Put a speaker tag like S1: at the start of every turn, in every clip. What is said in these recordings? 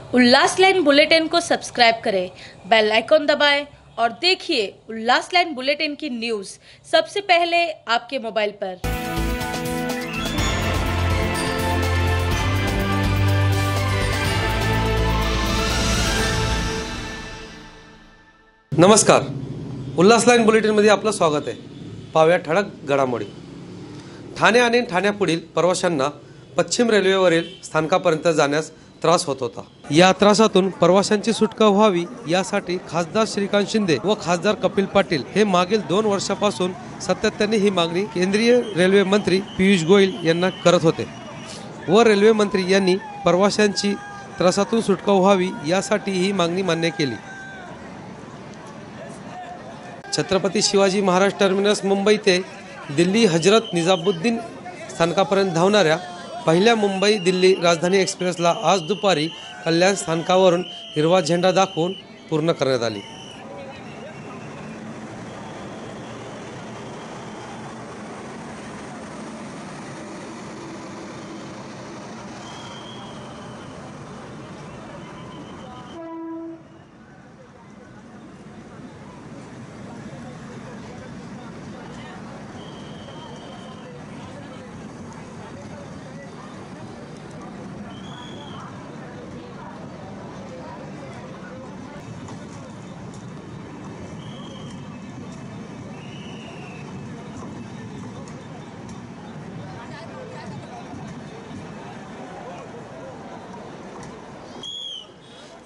S1: उल्लास line bulletin को subscribe करें, bell icon दबाएं और देखिए उल्लास लाइन बुलेटिन की न्यूज़ सबसे पहले आपके मोबाइल पर।
S2: नमस्कार, उल्लास लाईन बुलेटिनमध्ये आपलं स्वागत आहे। पाहूया ठळक घडामोडी। ठाणे आणि ठाण्यापुढील प्रवाशांना पश्चिम रेल्वेवरील स्थानकापर्यंत जाण्यास त्रास होत होता। या त्रासातून प्रवाशांची सुटका व्हावी यासाठी खासदार श्रीकांत शिंदे व खासदार कपिल पाटील हे मागील 2 वर्षापासून सातत्याने ही मागणी केंद्रीय रेल्वे मंत्री पियुष गोयल यांना करत होते व रेल्वे मंत्री यांनी प्रवाशांची त्रासातून सुटका व्हावी यासाठी ही मागणी मान्य केली। छत्रपती शिवाजी महाराज टर्मिनस मुंबई ते दिल्ली हजरत निजामुद्दीन स्थानकापर्यंत धावणाऱ्या पहिल्या मुंबई दिल्ली राजधानी एक्सप्रेसला आज दुपारी कल्याण स्थानकावरून हिरवा झेंडा दाखवून पूर्ण करण्यात आली।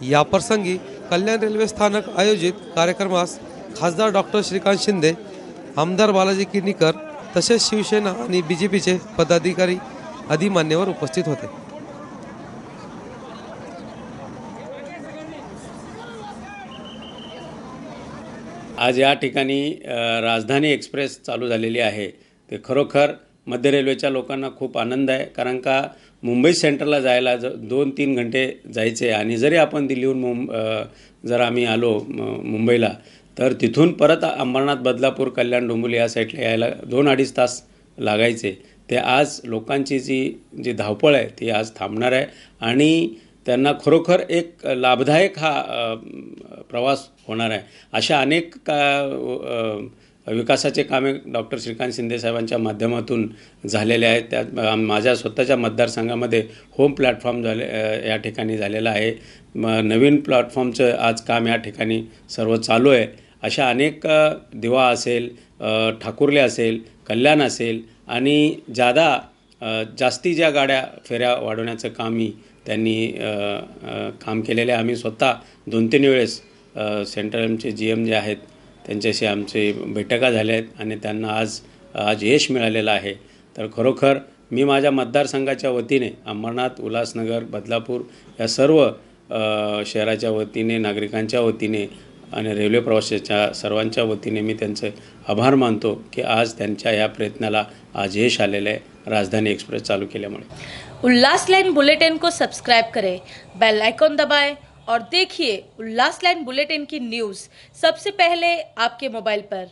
S2: या प्रसंगी कल्याण रेल्वे स्थानक आयोजित कार्यक्रमास खासदार डॉक्टर श्रीकांत शिंदे, आमदार बालाजी किनीकर तसेच शिवसेना आणि बीजेपीचे पदाधिकारी आदी मान्यवर उपस्थित होते।
S3: आज या ठिकाणी राजधानी एक्सप्रेस चालू झालेली आहे। ते खरोखर मध्य रेल्वेच्या लोकांना खूप आनंद आहे, कारण का मुंबई सेंट्रलला जायला 2-3 घंटे जायचे आणि जरी आपण दिल्लीहून जर आम्ही आलो मुंबईला तर तिथून परत अंबरनाथ, बदलापूर, कल्याण, डोंबिवली या साईडला यायला 2-2.5 तास लागायचे। ते आज लोकांची जी धावपळ आहे ती आज थांबणार आहे आणि त्यांना खरोखर एक लाभदायक हा प्रवास होणार आहे। अशा अनेक विकासाचे कामे डॉक्टर श्रीकांत शिंदे साहेबांच्या माध्यमातून झालेले आहेत। त्यात माझ्या स्वतःच्या मतदारसंघामध्ये होम प्लॅटफॉर्म या ठिकाणी झालेला आहे। नवीन प्लॅटफॉर्मचं आज काम या ठिकाणी सर्व चालू आहे। अशा अनेक दिवा असेल, ठाकुर्ले असेल, कल्याण असेल आणि जास्ती ज्या गाड्या फेऱ्या वाढवण्याचं कामही त्यांनी काम केलेले। आम्ही स्वतः 2-3 वेळेस सेंट्रलचे GM जे आहेत त्यांच्याशी आमचे बैठका झाल्या आहेत आणि त्यांना आज यश मिळालेलं आहे। तर खरोखर मी माझ्या मतदारसंघाच्या वतीने अंबरनाथ, उल्हासनगर, बदलापूर या सर्व शहराच्या वतीने, नागरिकांच्या वतीने आणि रेल्वे प्रवाशाच्या सर्वांच्या वतीने मी त्यांचे आभार मानतो की आज त्यांच्या या प्रयत्नाला आज यश आलेलं आहे राजधानी एक्सप्रेस चालू केल्यामुळे।
S1: उल्लास लाइन बुलेटिन को सब्सक्राइब करें, बेल आइकॉन दबाएं और देखिए उल्लास लाइन बुलेटिन की न्यूज़ सबसे पहले आपके मोबाइल पर।